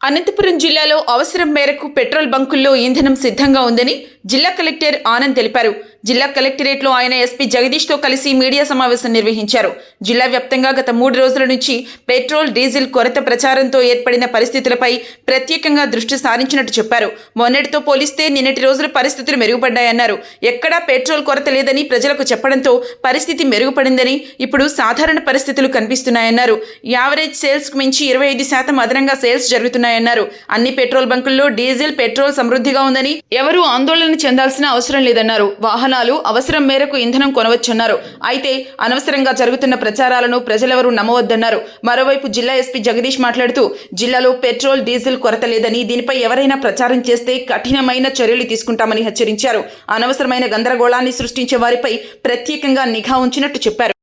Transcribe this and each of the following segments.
అనంతపురం జిల్లాలో అవసరం మేరకు పెట్రోల్ బంకుల్లో ఇంధనం సిద్ధంగా ఉందని జిల్లా కలెక్టర్ ఆనంద్ తెలిపారు. జిల్లా కలెక్టరేట్లో ఆయన ఎస్పీ జగదీష్తో కలిసి మీడియా సమావేశం నిర్వహించారు. జిల్లా వ్యాప్తంగా గత 3 రోజుల నుంచి పెట్రోల్, డీజిల్ కొరత ప్రచారంతో ఏర్పడిన పరిస్థితులపై ప్రత్యేకంగా దృష్టి సారించినట్టు చెప్పారు. మొన్నటితో పోలిస్తే నిన్నటి రోజుల పరిస్థితులు మెరుగుపడ్డాయన్నారు. ఎక్కడా పెట్రోల్ కొరత లేదని ప్రజలకు చెప్పడంతో పరిస్థితి మెరుగుపడిందని, ఇప్పుడు సాధారణ పరిస్థితులు కనిపిస్తున్నాయన్నారు. యావరేజ్ సేల్స్కు మించి 25% అదనంగా సేల్స్ జరుగుతున్నాయన్నారు. అన్ని పెట్రోల్ బంకుల్లో డీజిల్, పెట్రోల్ సమృద్ధిగా ఉందని, ఎవరూ ఆందోళన చెందాల్సిన అవసరం లేదన్నారు. వాహనాలు అవసరం మేరకు ఇంధనం కొనవచ్చన్నారు. అయితే అనవసరంగా జరుగుతున్న ప్రచారాలను ప్రజలెవరూ నమ్మవద్దన్నారు. మరోవైపు జిల్లా ఎస్పీ జగదీష్ మాట్లాడుతూ, జిల్లాలో పెట్రోల్, డీజిల్ కొరత లేదని, దీనిపై ఎవరైనా ప్రచారం చేస్తే కఠినమైన చర్యలు తీసుకుంటామని హెచ్చరించారు. అనవసరమైన గందరగోళాన్ని సృష్టించే వారిపై ప్రత్యేకంగా నిఘా ఉంచినట్టు చెప్పారు.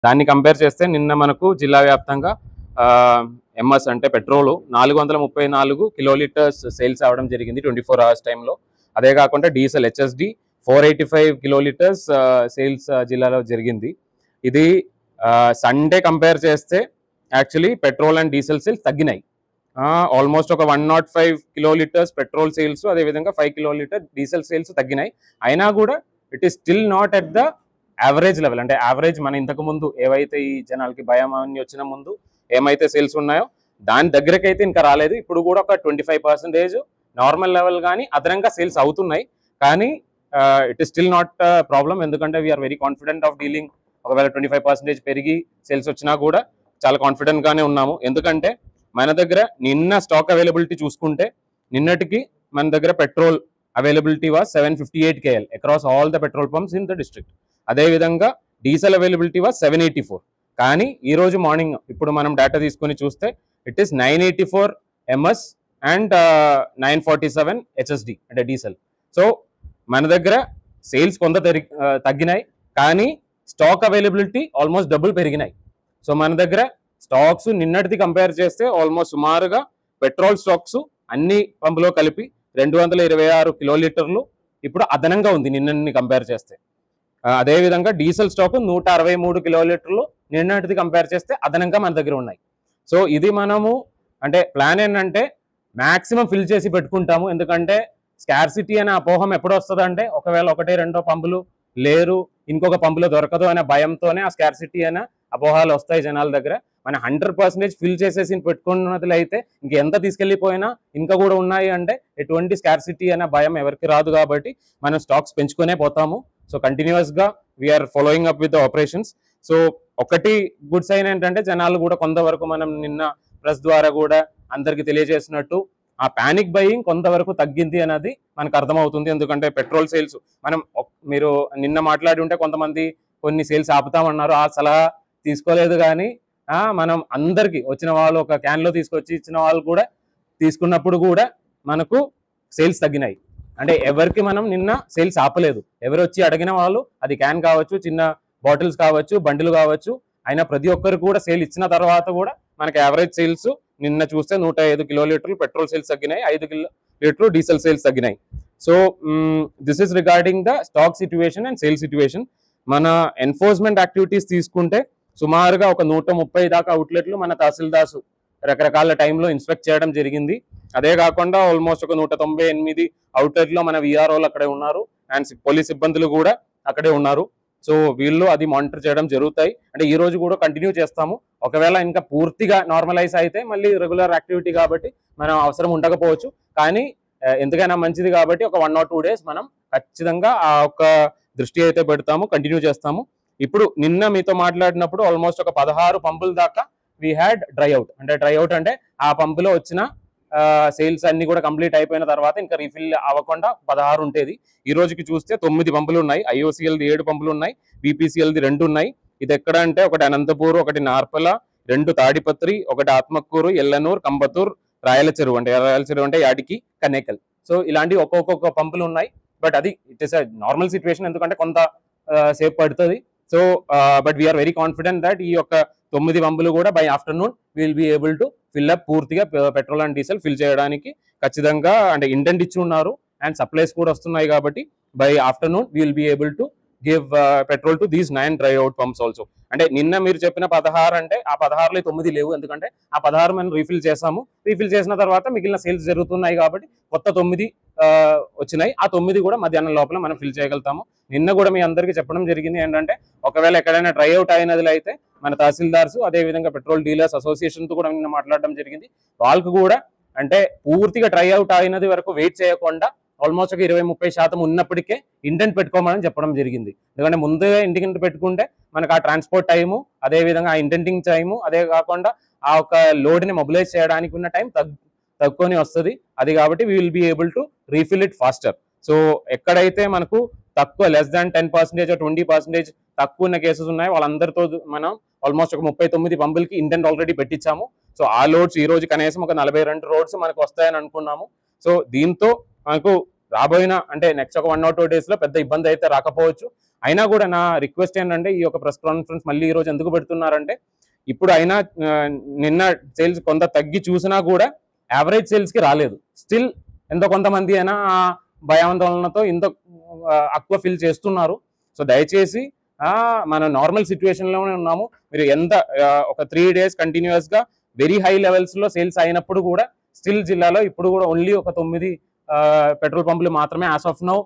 దాన్ని కంపేర్ చేస్తే నిన్న మనకు జిల్లా వ్యాప్తంగా ఎంఎస్ అంటే పెట్రోల్ 434 కిలోలీటర్స్ సేల్స్ అవ్వడం జరిగింది 24 అవర్స్ టైంలో. అదే కాకుండా డీజిల్ హెచ్ఎస్డి 485 కిలోలీటర్స్ సేల్స్ జిల్లాలో జరిగింది. ఇది సండే కంపేర్ చేస్తే actually petrol and diesel sales తగ్గినాయి. ఆల్మోస్ట్ ఒక 105 కిలోలీటర్స్ పెట్రోల్ సేల్స్, అదేవిధంగా 5 కిలోలీటర్ డీజిల్ సేల్స్ తగ్గినాయి. అయినా కూడా it is still not at the average level. అంటే యావరేజ్ మన ఇంతకు ముందు ఏవైతే ఈ జనాలకి భయం అన్ని వచ్చిన ముందు ఏమైతే సేల్స్ ఉన్నాయో దాని దగ్గరకైతే ఇంకా రాలేదు. ఇప్పుడు కూడా ఒక 25% నార్మల్ లెవెల్ కానీ అదనంగా సేల్స్ అవుతున్నాయి. కానీ it is still not problem, ఎందుకంటే we are very confident of dealing. ఒకవేళ 25% పెరిగి సేల్స్ వచ్చినా కూడా చాలా కాన్ఫిడెంట్గానే ఉన్నాము. ఎందుకంటే మన దగ్గర నిన్న స్టాక్ అవైలబిలిటీ చూసుకుంటే నిన్నటికి మన దగ్గర petrol availability was 758 KL across all the petrol pumps in the district. అదేవిధంగా డీజిల్ అవైలబిలిటీ వాజ్ 784. కానీ ఈరోజు మార్నింగ్ ఇప్పుడు మనం డేటా తీసుకొని చూస్తే it is 984 MS and 947 HSD అంటే డీజిల్. సో మన దగ్గర సేల్స్ కొంత తగ్గినాయి, కానీ స్టాక్ అవైలబిలిటీ ఆల్మోస్ట్ డబుల్ పెరిగినాయి. సో మన దగ్గర స్టాక్స్ నిన్నటిది కంపేర్ చేస్తే ఆల్మోస్ట్ సుమారుగా పెట్రోల్ స్టాక్స్ అన్ని పంపులో కలిపి 226 కిలోలీటర్లు ఇప్పుడు అదనంగా ఉంది నిన్నని కంపేర్ చేస్తే. అదేవిధంగా డీజిల్ స్టాక్ 163 కిలోలీటర్లు నిన్నటిది కంపేర్ చేస్తే అదనంగా మన దగ్గర ఉన్నాయి. సో ఇది మనము అంటే ప్లాన్ ఏంటంటే మ్యాక్సిమం ఫిల్ చేసి పెట్టుకుంటాము. ఎందుకంటే స్కార్సిటీ అనే అపోహం ఎప్పుడు వస్తుంది అంటే ఒకవేళ 1-2 పంపులు లేరు, ఇంకొక పంపులో దొరకదు అనే భయంతోనే ఆ స్కార్సిటీ అనే అపోహాలు వస్తాయి జనాల దగ్గర. మనం 100% ఫిల్ చేసేసి పెట్టుకున్నది అయితే ఇంకెంత తీసుకెళ్ళిపోయినా ఇంకా కూడా ఉన్నాయి అంటే ఎటువంటి స్కార్సిటీ అనే భయం ఎవరికి రాదు. కాబట్టి మనం స్టాక్స్ పెంచుకునే పోతాము. సో కంటిన్యూస్గా we are following up with the operations. So ఒకటి గుడ్ సైన్ ఏంటంటే జనాలు కూడా కొంతవరకు మనం నిన్న ప్రెస్ ద్వారా కూడా అందరికి తెలియజేసినట్టు ఆ ప్యానిక్ బయింగ్ కొంతవరకు తగ్గింది అనేది మనకు అర్థమవుతుంది. ఎందుకంటే పెట్రోల్ సేల్స్ మీరు నిన్న మాట్లాడి ఉంటే కొంతమంది కొన్ని సేల్స్ ఆపుతామన్నారు, ఆ సలహా తీసుకోలేదు. కానీ మనం అందరికి వచ్చిన వాళ్ళు ఒక క్యాన్లో తీసుకొచ్చి ఇచ్చిన వాళ్ళు కూడా తీసుకున్నప్పుడు కూడా మనకు సేల్స్ తగ్గినాయి. అంటే ఎవరికి మనం నిన్న సేల్స్ ఆపలేదు. ఎవరు వచ్చి అడిగిన వాళ్ళు అది క్యాన్ కావచ్చు, చిన్న బాటిల్స్ కావచ్చు, బండిలు కావచ్చు, అయినా ప్రతి ఒక్కరు కూడా సేల్ ఇచ్చిన తర్వాత కూడా మనకి యావరేజ్ సేల్స్ నిన్న చూస్తే 105 కిలోలీటర్లు పెట్రోల్ సేల్స్ తగ్గినాయి, 5 కిలోలీటర్లు డీజిల్ సేల్స్ తగ్గినాయి. So this is regarding the stock situation and sale situation. మన ఎన్ఫోర్స్మెంట్ యాక్టివిటీస్ తీసుకుంటే సుమారుగా ఒక 130 దాకా అవుట్లెట్లు మన తహసీల్దార్స్ రకరకాల టైంలో ఇన్స్పెక్ట్ చేయడం జరిగింది. అదే కాకుండా ఆల్మోస్ట్ ఒక 198 అవుట్లెట్లో మన విఆర్ఓలు అక్కడే ఉన్నారు అండ్ పోలీస్ సిబ్బందులు కూడా అక్కడే ఉన్నారు. సో వీళ్ళు అది మానిటర్ చేయడం జరుగుతాయి. అంటే ఈ రోజు కూడా కంటిన్యూ చేస్తాము. ఒకవేళ ఇంకా పూర్తిగా నార్మలైజ్ అయితే మళ్ళీ రెగ్యులర్ యాక్టివిటీ కాబట్టి మనం అవసరం ఉండకపోవచ్చు. కానీ ఎందుకైనా మంచిది కాబట్టి ఒక 1 or 2 days మనం ఖచ్చితంగా ఆ ఒక్క దృష్టి అయితే పెడతాము, కంటిన్యూ చేస్తాము. ఇప్పుడు నిన్న మీతో మాట్లాడినప్పుడు ఆల్మోస్ట్ ఒక 16 పంపుల దాకా వీ హ్యాడ్ డ్రై అవుట్. అంటే డ్రై అవుట్ అంటే ఆ పంపులో వచ్చిన సేల్స్ అన్ని కూడా కంప్లీట్ అయిపోయిన తర్వాత ఇంకా రీఫిల్ అవ్వకుండా 16 ఉండేది. ఈ రోజుకి చూస్తే 9 పంపులు ఉన్నాయి. IOCLది 7 పంపులు ఉన్నాయి, BPCLది 2 ఉన్నాయి. ఇది ఎక్కడ అంటే ఒకటి అనంతపూర్, ఒకటి నార్పల, 2 తాడిపత్రి, ఒకటి ఆత్మకూరు, ఎల్లనూరు, కంబతూర్, రాయలచెరువు అంటే యాడికి, కనేకల్. సో ఇలాంటి ఒక్కొక్క పంపులు ఉన్నాయి. బట్ అది it is a normal situation, ఎందుకంటే కొంత సేపు పడుతుంది. So but we are very confident that ఈ యొక్క 9 పంపులు కూడా by afternoon will be able to fill up పూర్తిగా పెట్రోల్ అండ్ డీజిల్ ఫిల్ చేయడానికి ఖచ్చితంగా అంటే ఇంటెంట్ ఇచ్చి ఉన్నారు అండ్ సప్లైస్ కూడా వస్తున్నాయి. కాబట్టి by afternoon will be able to give petrol to these 9 dry out pumps also. అంటే నిన్న మీరు చెప్పిన 16 అంటే ఆ 16లో 9 లేవు, ఎందుకంటే ఆ 16 మనం రీఫిల్ చేసాము. రీఫిల్ చేసిన తర్వాత మిగిలిన సేల్స్ జరుగుతున్నాయి కాబట్టి కొత్త 9 వచ్చినాయి. ఆ 9 కూడా మధ్యాహ్నం లోపల మనం ఫిల్ చేయగలుగుతాము. నిన్న కూడా మీ అందరికీ చెప్పడం జరిగింది ఏంటంటే, ఒకవేళ ఎక్కడైనా డ్రై అవుట్ అయినది అయితే మన తహసీల్దార్స్ అదేవిధంగా పెట్రోల్ డీలర్స్ అసోసియేషన్తో కూడా నిన్న మాట్లాడడం జరిగింది. వాళ్ళకు కూడా అంటే పూర్తిగా డ్రై అవుట్ అయినది వరకు వెయిట్ చేయకుండా ఆల్మోస్ట్ ఒక 20-30% ఉన్నప్పటికే ఇంటెంట్ పెట్టుకోమని చెప్పడం జరిగింది. ఎందుకంటే ముందే ఇంటికి పెట్టుకుంటే మనకు ఆ ట్రాన్స్పోర్ట్ టైము, అదేవిధంగా ఆ ఇంటెంటింగ్ టైము, అదే కాకుండా ఆ ఒక లోడ్ని మొబిలైజ్ చేయడానికి ఉన్న టైం తక్కువని వస్తుంది. అది కాబట్టి we will be able to refill it faster. So ఎక్కడైతే మనకు తక్కువ less than 10% 20% తక్కువ ఉన్న కేసెస్ ఉన్నాయి, వాళ్ళందరితో మనం ఆల్మోస్ట్ ఒక 39 పంపులకి ఇంటెంట్ ఆల్రెడీ పెట్టించాము. సో ఆ లోడ్స్ ఈ రోజు కనీసం ఒక 42 రోడ్స్ మనకు వస్తాయని అనుకున్నాము. సో దీంతో మనకు రాబోయిన అంటే నెక్స్ట్ ఒక 1 or 2 days లో పెద్ద ఇబ్బంది అయితే రాకపోవచ్చు. అయినా కూడా నా రిక్వెస్ట్ ఏంటంటే, ఈ యొక్క ప్రెస్ కాన్ఫరెన్స్ మళ్ళీ ఈ రోజు ఎందుకు పెడుతున్నారంటే, ఇప్పుడు అయినా నిన్న సేల్స్ కొంత తగ్గి చూసినా కూడా యావరేజ్ సేల్స్ కి రాలేదు. స్టిల్ ఎంతో కొంతమంది అయినా భయాందోళనతో ఇంత ఎక్కువ ఫిల్ చేస్తున్నారు. సో దయచేసి మన నార్మల్ సిచ్యువేషన్ లోనే ఉన్నాము. మీరు ఎంత ఒక 3 days కంటిన్యూస్ గా వెరీ హై లెవెల్స్ లో సేల్స్ అయినప్పుడు కూడా స్టిల్ జిల్లాలో ఇప్పుడు కూడా ఓన్లీ ఒక 9 పెట్రోల్ పంపులు మాత్రమే as of now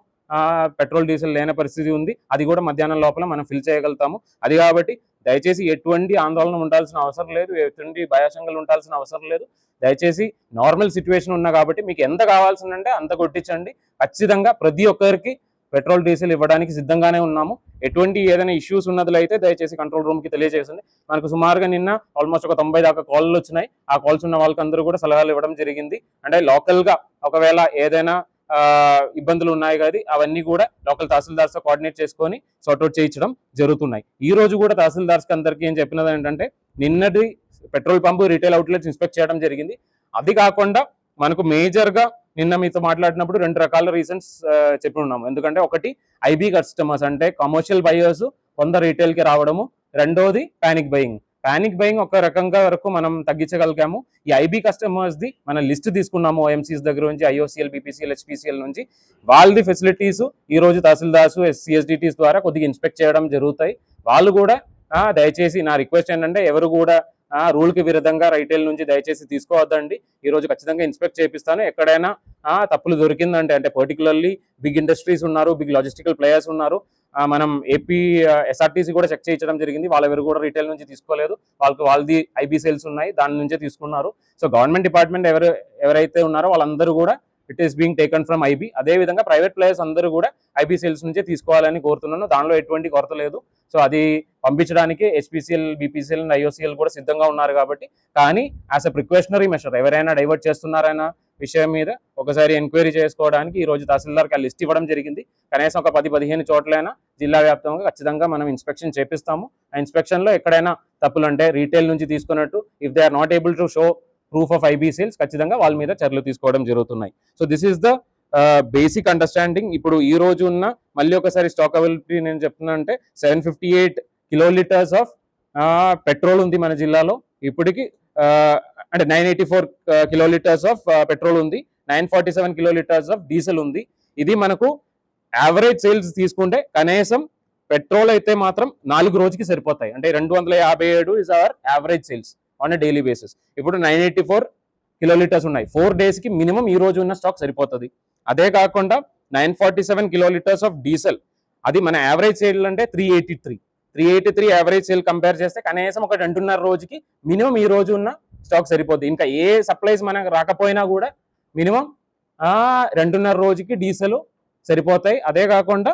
petrol diesel లేని పరిస్థితి ఉంది. అది కూడా మధ్యాహ్నం లోపల మనం ఫిల్ చేయగలుగుతాము. అది కాబట్టి దయచేసి ఎటువంటి ఆందోళన ఉండాల్సిన అవసరం లేదు, ఎటువంటి భయాశంకలు ఉండాల్సిన అవసరం లేదు. దయచేసి నార్మల్ సిచ్యువేషన్ ఉన్నా కాబట్టి మీకు ఎంత కావాల్సిందంటే అంత కొట్టించండి. ఖచ్చితంగా ప్రతి ఒక్కరికి పెట్రోల్ డీజిల్ ఇవ్వడానికి సిద్ధంగానే ఉన్నాము. ఎటువంటి ఏదైనా ఇష్యూస్ ఉన్నది అయితే దయచేసి కంట్రోల్ రూమ్ కి తెలియజేసింది. మనకు సుమారుగా నిన్న ఆల్మోస్ట్ ఒక 90 దాకా కాల్లు వచ్చినాయి. ఆ కాల్స్ ఉన్న వాళ్ళకందరూ కూడా సలహాలు ఇవ్వడం జరిగింది. అంటే లోకల్ గా ఒకవేళ ఏదైనా ఇబ్బందులు ఉన్నాయి కానీ అవన్నీ కూడా లోకల్ తహసీల్దార్స్ తో కోఆర్డినేట్ చేసుకొని సార్ట్అవుట్ చేయించడం జరుగుతున్నాయి. ఈ రోజు కూడా తహసీల్దార్స్ అందరికీ ఏం చెప్పినది ఏంటంటే, నిన్నటి petrol pump retail outlets inspect చేయడం జరిగింది. అది కాకుండా మనకు మేజర్ గా నిన్న మీతో మాట్లాడినప్పుడు 2 రకాల రీజన్స్ చెప్పి ఉన్నాము. ఎందుకంటే ఒకటి ఐబీ కస్టమర్స్ అంటే కమర్షియల్ బయర్స్ కొంత రీటైల్ కి రావడము, రెండోది పానిక్ బయింగ్ ఒక రకంగా వరకు మనం తగ్గించగలిగాము. ఈ ఐబీ కస్టమర్స్ ది మన లిస్ట్ తీసుకున్నాము ఓఎంసీస్ దగ్గర నుంచి, ఐఓసీఎల్, బీపీసీఎల్, హెచ్పీసీఎల్ నుంచి. వాళ్ళది ఫెసిలిటీస్ ఈ రోజు తహసీల్దార్స్ సిఎస్డిటీస్ ద్వారా కొద్దిగా ఇన్స్పెక్ట్ చేయడం జరుగుతాయి. వాళ్ళు కూడా దయచేసి నా రిక్వెస్ట్ ఏంటంటే, ఎవరు కూడా రూల్ కి విరుద్ధంగా రైటైల్ నుంచి దయచేసి తీసుకోవద్దండి. ఈ రోజు ఖచ్చితంగా ఇన్స్పెక్ట్ చేపిస్తాను. ఎక్కడైనా తప్పులు దొరికిందంటే, అంటే పర్టికులర్లీ బిగ్ ఇండస్ట్రీస్ ఉన్నారు, బిగ్ లాజిస్టికల్ ప్లేయర్స్ ఉన్నారు. మనం ఏపీ ఎస్ఆర్టీసీ కూడా చెక్ చేయించడం జరిగింది. వాళ్ళెవరు కూడా రీటైల్ నుంచి తీసుకోలేదు. వాళ్ళది ఐబీ సేల్స్ ఉన్నాయి, దాని నుంచే తీసుకున్నారు. సో గవర్నమెంట్ డిపార్ట్మెంట్ ఎవరైతే ఉన్నారో వాళ్ళందరూ కూడా it is being taken from IB. అదేవిధంగా ప్రైవేట్ ప్లేయర్స్ అందరూ కూడా ఐబీ సేల్స్ నుంచే తీసుకోవాలని కోరుతున్నాను. దానిలో ఎటువంటి కొరత లేదు. సో అది పంపించడానికి హెచ్పీసీఎల్, బీపీసీఎల్ అండ్ ఐఓసీఎల్ కూడా సిద్ధంగా ఉన్నారు. కాబట్టి కానీ యాజ్ అ ప్రికాషనరీ మెషర్ ఎవరైనా డైవర్ట్ చేస్తున్నారైనా విషయం మీద ఒకసారి ఎంక్వైరీ చేసుకోవడానికి ఈ రోజు తహసీల్దార్కి ఆ లిస్ట్ ఇవ్వడం జరిగింది. కనీసం ఒక 10-15 చోట్లైనా జిల్లా వ్యాప్తంగా ఖచ్చితంగా మనం ఇన్స్పెక్షన్ చేపిస్తాము. ఆ ఇన్స్పెక్షన్ లో ఎక్కడైనా తప్పులు అంటే రీటైల్ నుంచి తీసుకున్నట్టు if they are not able to show proof of IB sales ఖచ్చితంగా వాళ్ళ మీద చర్యలు తీసుకోవడం జరుగుతున్నాయి. So this is the basic understanding. ఇప్పుడు ఈ రోజు ఉన్న మళ్ళీ ఒకసారి స్టాక్ అవైలబిలిటీ నేను చెప్తున్నా అంటే 758 కిలోలీటర్స్ ఆఫ్ పెట్రోల్ ఉంది మన జిల్లాలో. ఇప్పటికి అంటే 984 కిలోలీటర్స్ ఆఫ్ పెట్రోల్ ఉంది, 947 కిలోలీటర్స్ ఆఫ్ డీజిల్ ఉంది. ఇది మనకు యావరేజ్ సేల్స్ తీసుకుంటే కనీసం పెట్రోల్ అయితే మాత్రం 4 రోజుకి సరిపోతాయి. అంటే 257 is our average sales on a daily basis. ఇప్పుడు 984 కిలోలీటర్స్ ఉన్నాయి. 4 days కి మినిమం ఈ రోజు ఉన్న స్టాక్ సరిపోతుంది. అదే కాకుండా 947 కిలోలీటర్స్ ఆఫ్ డీజిల్, అది మన యావరేజ్ సేల్ అంటే 383 యావరేజ్ సేల్ కంపేర్ చేస్తే కనీసం ఒక 2.5 రోజుకి మినిమం ఈ రోజు ఉన్న స్టాక్ సరిపోతుంది. ఇంకా ఏ సప్లైస్ మనకు రాకపోయినా కూడా మినిమం 2.5 రోజుకి డీజిల్ సరిపోతాయి. అదే కాకుండా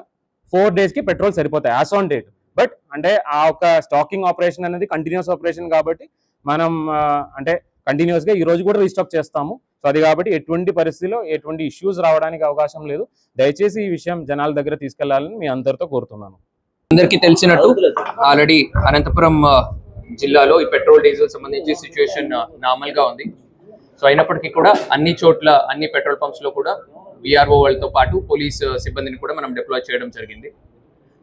4 days కి పెట్రోల్ సరిపోతాయి యాజ్ ఆన్ డేట్. బట్ అంటే ఆ ఒక స్టాకింగ్ ఆపరేషన్ అనేది కంటిన్యూస్ ఆపరేషన్ కాబట్టి మనం అంటే కంటిన్యూస్ గా ఈ రోజు కూడా రీస్టాక్ చేస్తాము. సో అది కాబట్టి ఎటువంటి పరిస్థితిలో ఎటువంటి ఇష్యూస్ రావడానికి అవకాశం లేదు. దయచేసి ఈ విషయం జనాల దగ్గర తీసుకెళ్లాలని మీ అందరితో కోరుతున్నాను. అందరికీ తెలిసినట్టు ఆల్రెడీ అనంతపురం జిల్లాలో ఈ పెట్రోల్ డీజిల్ సంబంధించి సిచ్యువేషన్ నార్మల్ గా ఉంది. సో అయినప్పటికీ కూడా అన్ని చోట్ల అన్ని పెట్రోల్ పంప్స్ లో కూడా విఆర్ఓ వాళ్ళతో పాటు పోలీస్ సిబ్బందిని కూడా మనం డిప్లాయ్ చేయడం జరిగింది.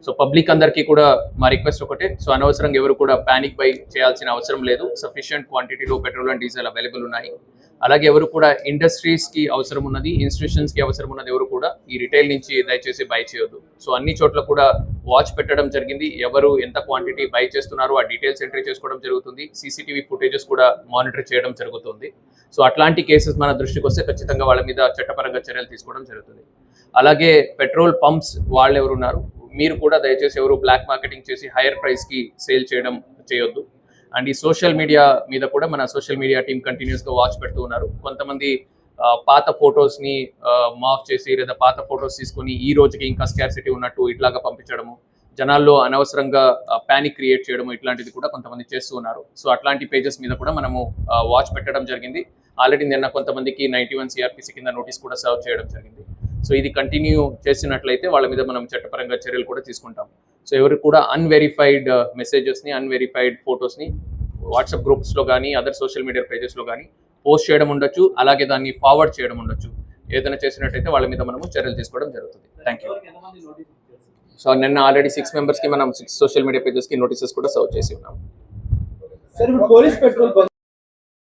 సో పబ్లిక్ అందరికీ కూడా మా రిక్వెస్ట్ ఒకటే, సో అనవసరంగా ఎవరు కూడా ప్యానిక్ బై చేయాల్సిన అవసరం లేదు. సఫిషియంట్ క్వాంటిటీలో పెట్రోల్ అండ్ డీజిల్ అవైలబుల్ ఉన్నాయి. అలాగే ఎవరు కూడా ఇండస్ట్రీస్కి అవసరం ఉన్నది, ఇన్స్టిట్యూషన్స్కి అవసరం ఉన్నది ఎవరు కూడా ఈ రిటైల్ నుంచి దయచేసి బై చేయొద్దు. సో అన్ని చోట్ల కూడా వాచ్ పెట్టడం జరిగింది. ఎవరు ఎంత క్వాంటిటీ బై చేస్తున్నారో ఆ డీటెయిల్స్ ఎంట్రీ చేసుకోవడం జరుగుతుంది. సీసీటీవీ ఫుటేజెస్ కూడా మానిటర్ చేయడం జరుగుతుంది. సో అట్లాంటి కేసెస్ మన దృష్టికి వస్తే ఖచ్చితంగా వాళ్ళ మీద చట్టపరంగా చర్యలు తీసుకోవడం జరుగుతుంది. అలాగే పెట్రోల్ పంప్స్ వాళ్ళు ఎవరు ఉన్నారు, మీరు కూడా దయచేసి ఎవరు బ్లాక్ మార్కెటింగ్ చేసి హైయర్ ప్రైస్కి సేల్ చేయొద్దు. అండ్ ఈ సోషల్ మీడియా మీద కూడా మన సోషల్ మీడియా టీం కంటిన్యూస్గా వాచ్ పెడుతూ ఉన్నారు. కొంతమంది పాత ఫొటోస్ని మాఫ్ చేసి లేదా పాత ఫొటోస్ తీసుకొని ఈ రోజుకి ఇంకా స్కార్సిటీ ఉన్నట్టు ఇట్లాగా పంపించడము, జనాల్లో అనవసరంగా ప్యానిక్ క్రియేట్ చేయడము, ఇట్లాంటిది కూడా కొంతమంది చేస్తూ ఉన్నారు. సో అట్లాంటి పేజెస్ మీద కూడా మనము వాచ్ పెట్టడం జరిగింది. ఆల్రెడీ నిన్న కొంతమందికి 91 CRPC కింద నోటీస్ కూడా సర్వ్ చేయడం జరిగింది. సో ఇది కంటిన్యూ చేసినట్లయితే వాళ్ళ మీద మనం చట్టపరంగా చర్యలు కూడా తీసుకుంటాం. సో ఎవరు కూడా అన్వెరిఫైడ్ మెసేజెస్ని, అన్వెరిఫైడ్ ఫొటోస్ని వాట్సాప్ గ్రూప్స్లో కానీ అదర్ సోషల్ మీడియా పేజెస్లో కానీ పోస్ట్ చేయడం ఉండొచ్చు, అలాగే దాన్ని ఫార్వర్డ్ చేయడం ఉండొచ్చు. ఏదైనా చేసినట్టయితే వాళ్ళ మీద మనము చర్యలు తీసుకోవడం జరుగుతుంది. Thank you. సో నిన్న ఆల్రెడీ 6 మెంబర్స్కి మనం 6 సోషల్ మీడియా పేజెస్కి నోటీసెస్ కూడా సర్వ్ చేసి ఉన్నాం.